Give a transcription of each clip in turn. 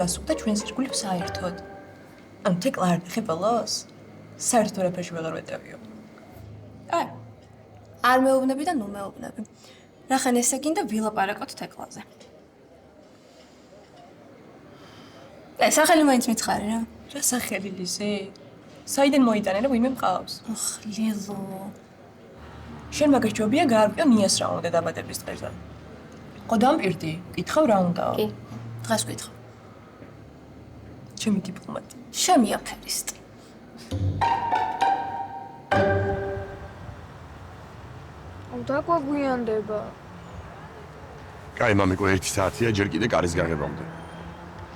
დასუხდა ჩვენს ირგვლივ საერთოდ. ანუ თეკლა არ ნახე ბოლოს? საერთოდ არაფერში ვეღარ ვეტევიო. აი, არ მეუბნები და ნუ მეუბნები. რახან ესე გინდა ვილაპარაკოთ თეკლაზე. აი, სახელი მაინც მითხარი რა. რა სახელი ლიზი? საიდან მოიტანა რა ვინმე მყავს? ოხ, ლილო. შენ მაგას ჯობია გაარკვიო ნიას რა უნდა დაბადების დღეზე. ხო დამპირდი, კითხავ რა უნდაო? კი, დღეს ვკითხავ. ჩემი დიპლომატი. ჩემი აფერისტი. დაგვაგვიანდება. კაი, მამიკო, 1 საათია ჯერ კიდე კარის გაღებამდე.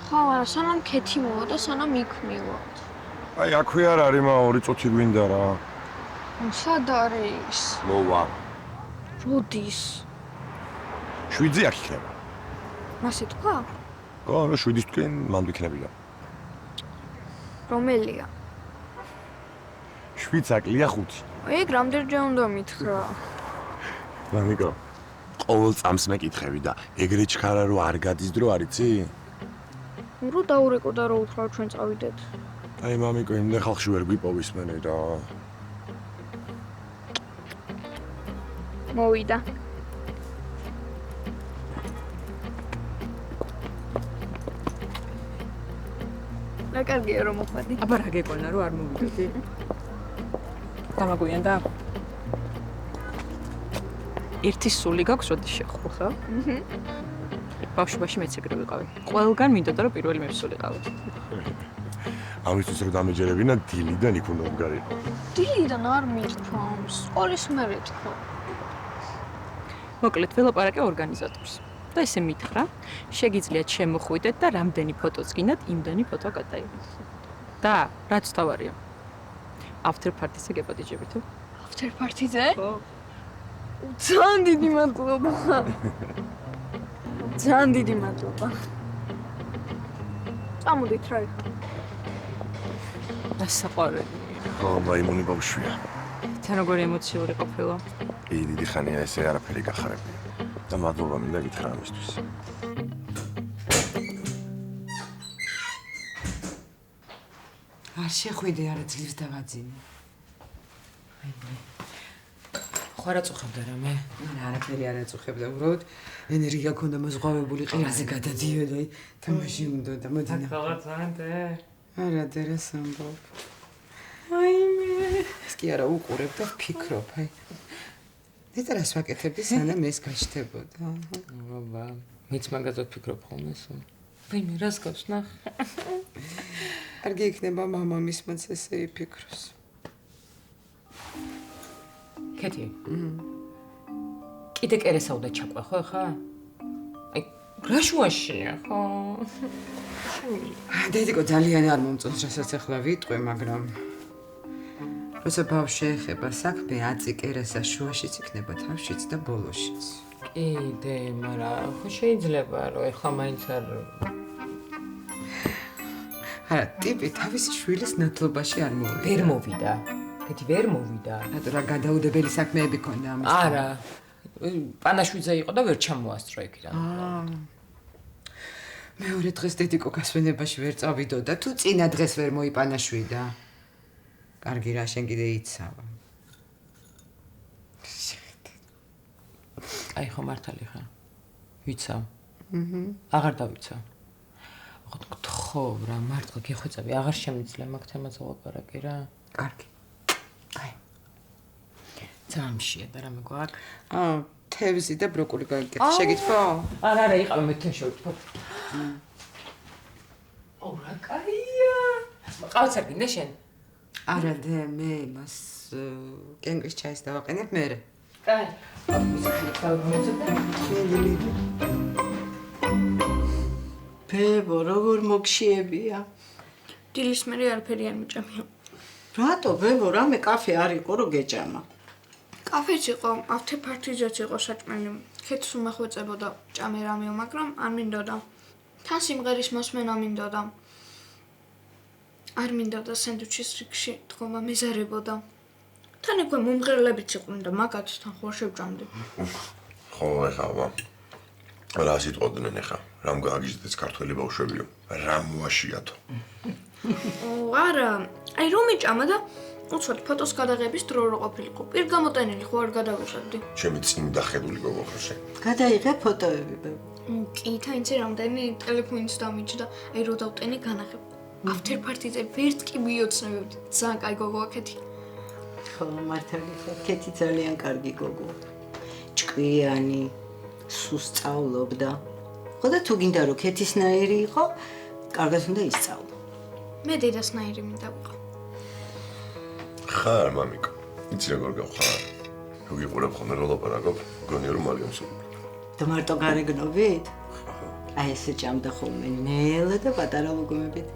ხო, არა, სანამ ქეთი მოვა და სანამ იქ მივად. აი, აქვე არ არის, მა 2 წუთი გვინდა რა. სად არის? მოვა. როდის? 7-ზე აქ იქნება. მასე თქვა? ხო, რა 7-ის თქვენ მან ვიქნებია. რომელია? 7 აკლია 5. ეგ რამდენჯერ უნდა მითხრა? მამიკო, ყოველ წამს მეკითხები და ეგრე ჩქარა რო არ გადის დრო არიცი? რო დაურეკო და რო უთხრა ჩვენ წავიდეთ. აი, მამიკო, იმდენ ხალხში ვერ გვიპოვის მენე რა. მოვიდა. რა კარგია რომ მოხდი. აბა რა გეკონა რომ არ მოვიდოდი? დამაგვიანდა? ერთი სული გაქვს როდის შეხო, ხო? ბავშვობაში მეც ეგრე ვიყავი. ყველგან მინდოდა რომ პირველი მე ვსულიყავი. ამისთვის რომ დამეჯერებინა დილიდან იქ უნდა ვგარიყო. დილიდან არ მithქვამს. სკოლის მერე თქვა. მოკლედ ველაპარაკე ორგანიზატორს. და ესე მითხრა, შეგიძლიათ შემოხვიდეთ და რამდენი ფოტოც გინდათ, იმდენი ფოტო გადაიღოთ. და რაც თავარია. After party-ზე გეპატიჟები თუ? After party-ზე? ხო. ძალიან დიდი მადლობა. ძალიან დიდი მადლობა. წამოდით რა იქ. დასაყვარელი. ხო, მაიმუნი ბავშვია. თან როგორი ემოციური ყოფილა. დიდი ხანია ესე არაფერი გახარებია. და მადლობა მინდა გითხრა ამისთვის. არ შეხვიდე არა ძლივს დავაძინე. ხო არა წუხებდა რამე? არაფერი არ აწუხებდა, უბრალოდ ენერგია ქონდა მოზღვავებული ყირაზე გადადიოდა, თამაში უნდა და მოდინა. რაღაცანტე? არა, დერას ამბობ. აიმე. ეს კი არა უყურებ და ვფიქრობ, აი. ნეტარას ვაკეთებდი, სანამ ეს გაჩნდებოდა. აბა, მეც მაგაზად ვფიქრობ ხოლმე სულ. ვინმე რას გავს ნახ? კარგი იქნება მამამისმაც ესე იფიქროს. კეთი. კიდე კერესა უნდა ჩაყვე ხო ხა? აი, რა შუაშია ხო? დედიკო ძალიან არ მომწონს, რასაც ახლა ვიტყვი, მაგრამ როცა ბავშვი ეხება საქმე, აწი კერესა შუაშიც იქნება თავშიც და ბოლოშიც. კიდე, მაგრამ ხო შეიძლება რომ ეხლა მაინც არ არა, ტიპი თავისი შვილის ნათლობაში არ მოვიდა. ვერ მოვიდა. კეთი ვერ მოვიდა. რატო რა გადაუდებელი საქმეები ქონდა ამის? არა. პანაშვიძე იყო და ვერ ჩამოასწრო იქიდან. მეორე დღეს დედიკო გასვენებაში ვერ წავიდოდა, თუ წინა დღეს ვერ მოიპანაშვიდა. კარგი რა, შენ კიდე იცავა. აი ხო მართალი ხარ. ვიცავ. აღარ დავიცავ. ხო რა, მართლა გეხვეწები, აღარ შემიძლია მაგ თემაზე ვლაპარაკი რა. კარგი. აი. ძალიან მშია და რამე გვაქვს? თევზი და ბროკოლი გაიგეთ. შეგითხოვ? არა, იყავი მე თან შევთქო. ო, რა კაია. ყავცა გინდა შენ? არა, მე მას კენკის ჩაის დავაყენებ მერე. კაი. ბებო, როგორ მოგშიებია? დილის მერე არაფერი არ მიჭამია. რატო, ბებო, რამე კაფე არ იყო, რომ გეჭამა? კაფეც იყო, after party-ზეც იყო საჭმელი. ქეთს უმახვეწებოდა ჭამე რამეო, მაგრამ არ მინდოდა. თან სიმღერის მოსმენა მინდოდა. არ მინდოდა სენდვიჩის რიგში დგომა მეზარებოდა. თან ეკვე მომღერლებიც იყვნენ და მაგათ თან ხوار შევჭამდი. ხო, ეხლა რა სიტყვოდნენ ეხლა? რამ გააგიჟდეთ ქართველი ბავშვებიო? რა მოაშიათო? არა, აი რომ იჭამა და უცბად ფოტოს გადაღების დრო რო ყოფილიყო. პირ გამოტენილი ხო არ გადავიღებდი. ჩემი წმინდა ხედული გოგო ხარ შენ. გადაიღე ფოტოები, ბებო. კი, თაინცე რამდენი ტელეფონიც დამიჯდა. აი რო დავტენი განაღებ. After party-ზე ვერც კი მიოცნებებდი. ძალიან კაი გოგო აქეთი. ხო, მართალი ხარ, კეთი ძალიან კარგი გოგო. ჭკვიანი, სუსწავლობდა. ხო და თუ გინდა რომ კეთისნაირი იყო, კარგად უნდა ისწავლო. მე დედასნაირი მინდა ვიყო. ხარ, მამიკო. იცი როგორ გავხარ? გიგიყურებ ხოლმე რო ლაპარაკობ, გონია რომ მარიამს უყურებ. და მარტო გარეგნობით? აი ესე ჭამდა ხოლმე ნელა და პატარა ლუგუმებით.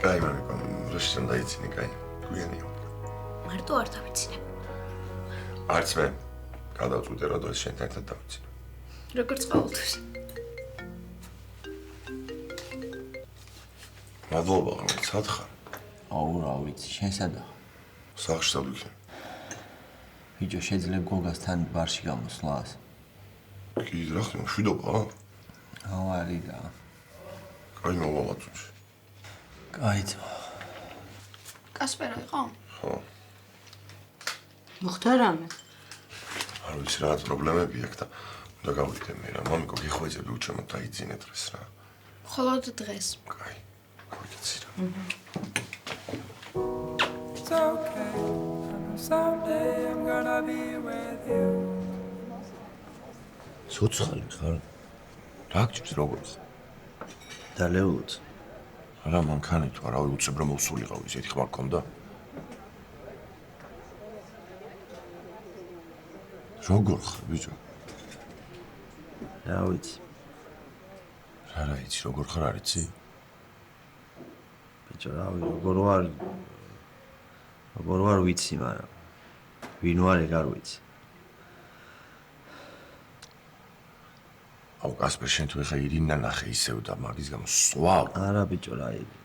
კაი, მამიკო, როშთან დაიცინე, კაი. გვიანია. მარტო არ დავიცინებ. არც მე. გადავწყვიტე რა დღეს შენთან ერთად დავიცინე. როგორც ყოველთვის. მადლობა, სად ხარ? აუ რა ვიცი, შენ სადა? სახლში დავიქე. ბიჭო, შეიძლება გოგასთან ბარში გამოსვლას? კი, რა ხდება, მშვიდობა? აუ არის რა. კაი, მოვავაწუჩ. კაი ძმა. კასპერა იყო? ხო. მოხდა რამე? არ ვიცი რა პრობლემები აქვს და უნდა გავიდე მე რა. მამიკო, გიხვეწები უჩემოდ დაიძინე დღეს რა. მხოლოდ დღეს. კაი. გავიქცი რა. It's okay. I know someday I'm gonna be with you. სოცხალი ხარ? რა გჭირს როგორც? დალეულოც. რა მანქანი თუ არა, უცებ რომ მოსულიყავ ისეთი ხმა გქონდა? როგორ ხარ, ბიჭო? რა ვიცი, რა იცი, როგორ ხარ არ იცი? ბიჭო, რა ვიცი, როგორ ვარ ვიცი, მაგრამ ვინ ვარ ეგ არ ვიცი. აუ, კასპერ, შენ თუ ეხა ირინა ნახე ისევ და მაგის გამო სვავ. არა ბიჭო, რა იგი.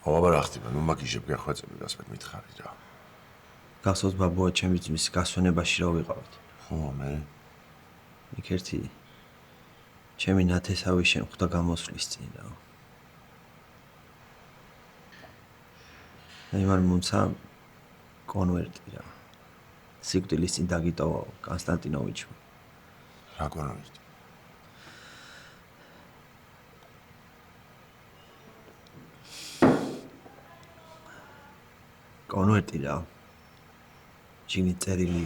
აუ, აბა რა ხდება, ნუ მაგიჟებ გახვეწები კასპერ მითხარი რა. გახსოვს ბაბუა ჩემი ძმის გასვენებაში რა ვიყავით. ხო, მე იქ ერთი ჩემი ნათესავი შემხვდა გამოსვლის წინ რა. აი მარ მომცა კონვერტი რა. სიკვდილის წინ დაგიტოვა კონსტანტინოვიჩმა. რა კონვერტი? კონვერტი რა. ჩინი წერილი.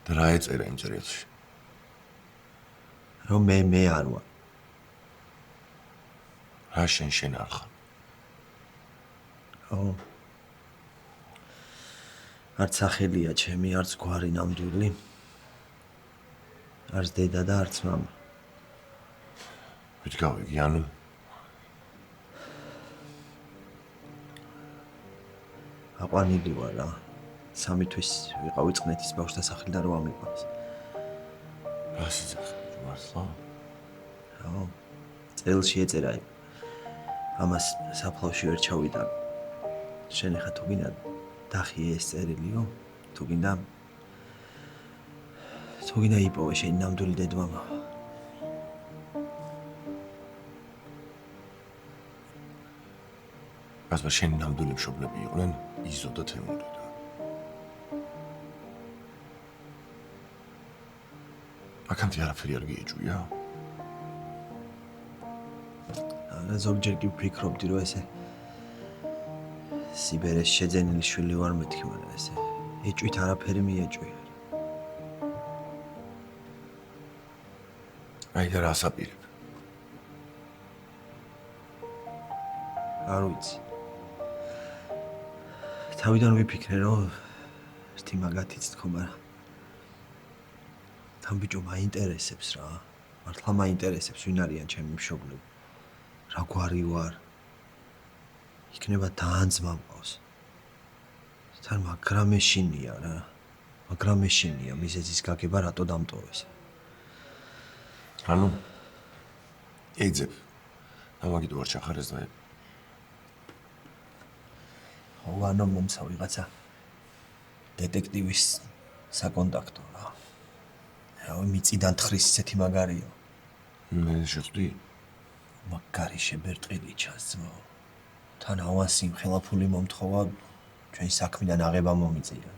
და რა ეწერა იმ წერილში? რომ მე არ ვარ. რა შენ არ ხარ? ხო. არც სახელია ჩემი, არც გვარი ნამდვილი. არც დედა და არც მამა. ვით გავიგი, ანუ აყვანილი ვარ რა. 3 თვის ვიყავი წყნეთის ბავშვთა სახლიდან რომ ამიყვანეს. რა სიძახე, მართლა? ხო. წელში ეწერა იქ. ამას საფლავში ვერ ჩავიდა. შენ ახლა თუ გინდა დახიე ეს წერილიო? თუ გინდა იპოვე შენი ნამდვილი დედმამა. გასმა შენი ნამდვილი მშობლები იყვნენ იზო და თემური რა. აქამდე არაფერი არ გიეჭვია? ზოგჯერ კი ვფიქრობდი რომ ესე სიბერეს შეძენილი შვილი ვარ მეთქი, მაგრამ ესე ეჭვით არაფერი მიეჭვია. აი და რა ასაპირებ? არ ვიცი. თავიდან ვიფიქრე რომ ერთი მაგათიც თქო, მაგრამ თან ბიჭო მაინტერესებს რა. მართლა მაინტერესებს ვინ არიან ჩემი მშობლები. რა გვარი ვარ. იქნება თან ძმა მყავს. თან მაგრამ ეშინია რა. მაგრამ ეშინია მიზეზის გაგება რატო დამტოვეს. ანუ ეძებ. ამაგით ვარ ჩახარეს და ვანო მომცა ვიღაცა. დეტექტივის საკონტაქტო რა. რავი, მიწიდან თხრის ისეთი მაგარია. მე შეხვდი? მაგარი შებერტყილი ჩანს ძმო. თან ავანსი ხელაფული მომთხოვა ჩვენი საქმიდან აღება მომიწია.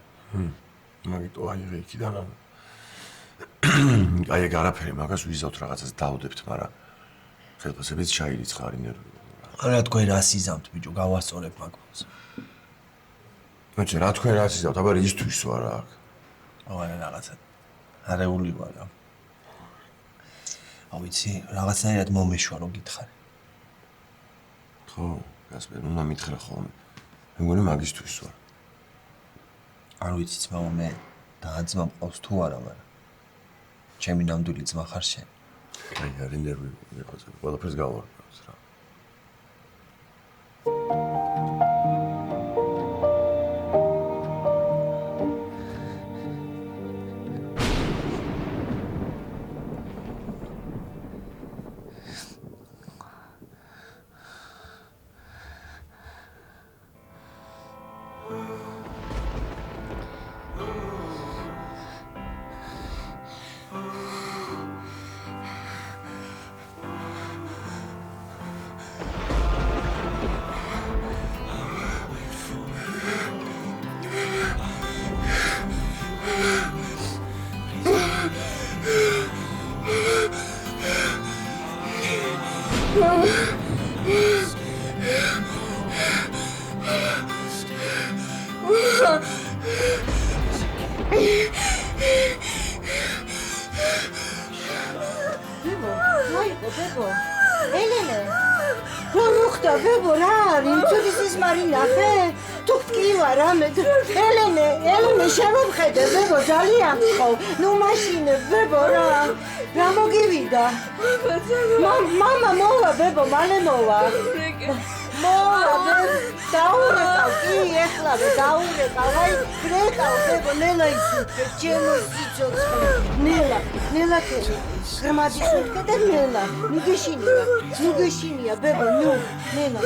მაგიტო აიღე იქიდან. აი ეგ არაფერი მაგას ვიზავთ რაღაცას დავდებთ, მაგრამ ხელფასებიც ჩაირიცხა არ ინერვიულო. არა თქვენ რა სიზამთ ბიჭო, გავასწორებ მაგას. მოიცა რა თქვენ რა სიზავთ, აბა ისთვის ვარ აქ. არა რაღაცა არეული ვარ რა. ავიცი, რაღაცნაირად მომეშვა რომ გითხარი. ხო, გასმენ, უნდა მითხრა ხოლმე. მე მგონი მაგისთვის ვარ. არ ვიცი ძმაო, მე დააძმა მყავს თუ არა, მაგრამ ჩემი ნამდვილი ძმა ხარ შენ. აი, არ ინერვიულო იყავს, ყველაფერს გავარკვევს რა. ბებო, ელენე, რა მოხდა ბებო, რა არის? ცუდის ის მარინახე? თუ კი ვარ ამე, ელენე, შემომხედე ბებო, ძალიან ხო. ნუ მაშინე ბებო, რა მოგივიდა? მამა მოვა ბებო, მალე მოვა. მოვა, დაურეკავ, კი, ეხლავე, დაურეკავ, აი, ბრეკავ ბებო, ნელა ისუთქე, ჩემო სიცოცხლე, ნელა ქედი. გრამადის უთქე და ნელა, ნუ გეშინია, ბებო, ნუ, ნელა.